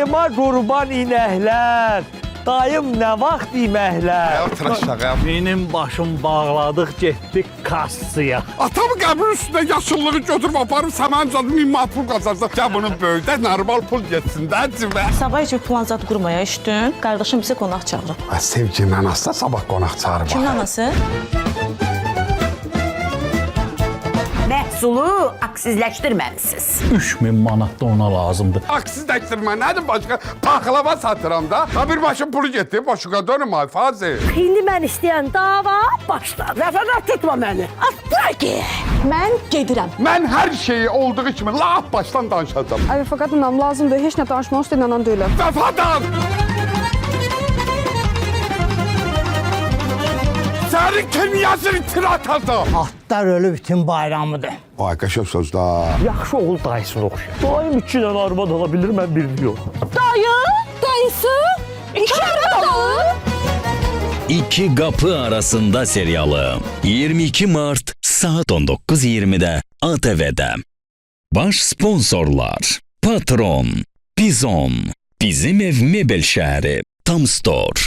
Dayıma qurban inəklər, dayım nə vaxt yeməklər. Otur aşağı. Benim başım bağladıq, getdik kassaya. Atamın qəbrin üstünde yaşıllığı götürüp aparıp səmən 1000 manat pul qazansa. Ya bunun böyükdə normal pul getsin də cibə. Sabah üçün plan zad qurmaya işdin. Qardaşım bizə qonaq çağırıb. Sevginin anası da sabah qonaq çağırıb. Kimin anası? Məhsulu aksizləşdirməmisiniz. 3000 manat da ona lazımdır. Aksizləşdirmə nədir başqa? Paxlava satıram da. Ha bir başım pulu getdi, başıqa dönüm ay Fazil. İndi mən istəyən dava başladı. Rəfəqət tutma məni. Bırak ki. Mən gedirəm. Mən hər şeyi olduğu kimi laf başdan danışacağım. Ay fəqət inam lazımdır. Heç nə danışmaq istəyən anan deyiləm. Vəfadan! Sənin kimyasını tiratacağım. Atlar ölüb itin bayramıdır. Ay qəşəng söz da. Yaxşı oğul dayısını oxşayır. Dayım 2 dənə arvad ala bilir, mən birini yox. Dayısı? İki arada. İki Kapı Arasında serialı 22 Mart saat 19:20'de ATV'de. Baş sponsorlar: Patron, Bizon, Bizim Ev Mebel Şəhəri, Tam Store.